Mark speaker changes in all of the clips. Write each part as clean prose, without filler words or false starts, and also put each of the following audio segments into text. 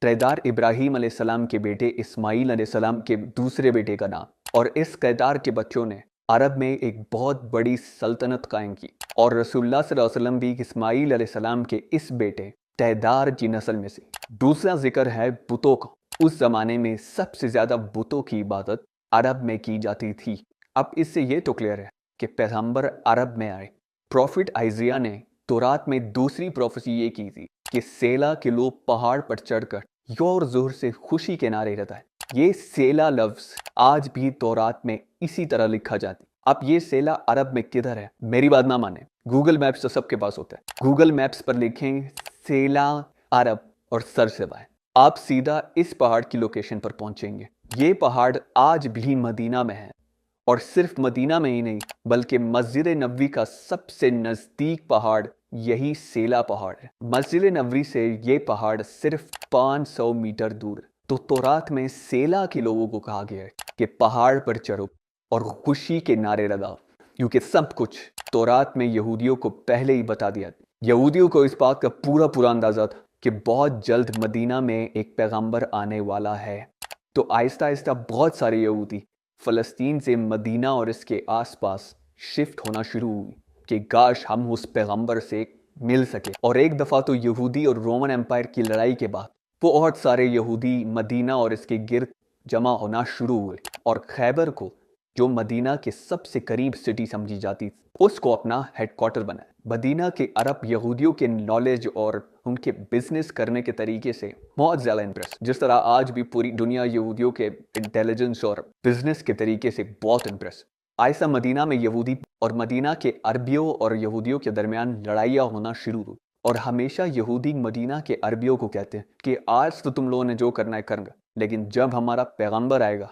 Speaker 1: قیدار ابراہیم علیہ السلام کے بیٹے اسماعیل علیہ السلام کے دوسرے بیٹے کا نام، اور اس قیدار کے بچوں نے عرب میں ایک بہت بڑی سلطنت قائم کی، اور رسول اللہ صلی اللہ علیہ وسلم بھی اسماعیل علیہ السلام کے اس بیٹے قیدار کی نسل میں سے۔ دوسرا ذکر ہے بتوں کا۔ اس زمانے میں سب سے زیادہ بتوں کی عبادت عرب میں کی جاتی تھی۔ اب اس سے یہ تو کلیئر ہے کہ پیغمبر عرب میں آئے۔ پروفٹ آئزیہ نے تورات میں دوسری پروفیسی یہ کی تھی کہ سیلا کے لوگ پہاڑ پر چڑھ کر یور زور سے خوشی کے نعرے لگائے۔ یہ سیلا لفظ آج بھی تورات میں اسی طرح لکھا جاتی۔ اب یہ سیلا عرب میں کدھر ہے؟ میری بات نہ مانیں، گوگل میپس تو سب کے پاس ہوتا ہے۔ گوگل میپس پر لکھیں سیلا عرب اور سرچ دبائیں، آپ سیدھا اس پہاڑ کی لوکیشن پر پہنچیں گے۔ یہ پہاڑ آج بھی مدینہ میں ہے، اور صرف مدینہ میں ہی نہیں بلکہ مسجد نبوی کا سب سے نزدیک پہاڑ یہی سیلا پہاڑ ہے۔ مسجد نبوی سے یہ پہاڑ صرف 500 میٹر دور ہے۔ تو تورات میں سیلا کے لوگوں کو کہا گیا ہے کہ پہاڑ پر چڑھو اور خوشی کے نعرے لگاؤ، کیونکہ سب کچھ تورات میں یہودیوں کو پہلے ہی بتا دیا۔ یہودیوں کو اس بات کا پورا اندازہ تھا کہ بہت جلد مدینہ میں ایک پیغمبر آنے والا ہے۔ تو آہستہ آہستہ بہت سارے یہودی فلسطین سے مدینہ اور اس کے آس پاس شفٹ ہونا شروع ہوئی کہ کاش ہم اس پیغمبر سے مل سکے۔ اور ایک دفعہ تو یہودی اور رومن امپائر کی لڑائی کے بعد بہت سارے یہودی مدینہ اور اس کے گرد جمع ہونا شروع ہوئے، اور خیبر کو، جو مدینہ کے سب سے قریب سٹی سمجھی جاتی تھی، اس کو اپنا ہیڈ کوارٹر بنایا۔ مدینہ کے عرب یہودیوں کے نالج اور ان کے بزنس کرنے کے طریقے سے بہت زیادہ امپریس، جس طرح آج بھی پوری دنیا یہودیوں کے انٹیلیجنس اور بزنس کے طریقے سے بہت امپریس۔ آہستہ مدینہ میں یہودی اور مدینہ کے عربیوں اور یہودیوں کے درمیان لڑائیاں ہونا شروع ہوئی، اور ہمیشہ یہودی مدینہ کے عربیوں کو کہتے ہیں کہ آج تو تم لوگوں نے جو کرنا ہے کریں گا، لیکن جب ہمارا پیغمبر آئے گا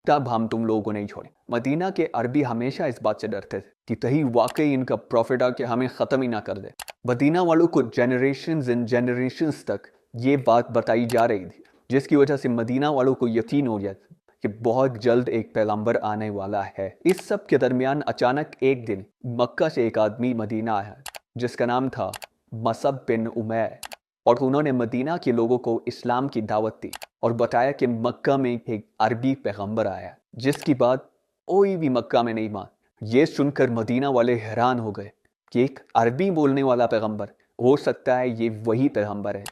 Speaker 1: تب ہم تم لوگوں کو نہیں چھوڑیں۔ مدینہ کے عربی ہمیشہ اس بات سے ڈرتے تھے کہ کہیں واقعی ان کا پروفٹ آ کے ہمیں ختم ہی نہ کر دے۔ مدینہ والوں کو جنریشنز اینڈ جنریشنز تک یہ بات بتائی جا رہی تھی، جس کی وجہ سے مدینہ والوں کو یقین ہو گیا تھا کہ بہت جلد ایک پیغمبر آنے والا ہے۔ اس سب کے درمیان اچانک ایک دن مکہ سے ایک آدمی مدینہ آیا جس کا نام تھا مصعب بن عمیر، اور انہوں نے مدینہ کے لوگوں کو اسلام کی دعوت دی اور بتایا کہ مکہ میں ایک عربی پیغمبر آیا، جس کی بات کوئی بھی مکہ میں نہیں مان۔ یہ سن کر مدینہ والے حیران ہو گئے کہ ایک عربی بولنے والا پیغمبر، ہو سکتا ہے یہ وہی پیغمبر ہے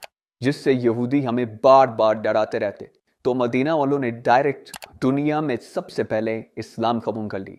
Speaker 1: جس سے یہودی ہمیں بار بار ڈراتے رہتے۔ تو مدینہ والوں نے ڈائریکٹ دنیا میں سب سے پہلے اسلام قبول کر لی۔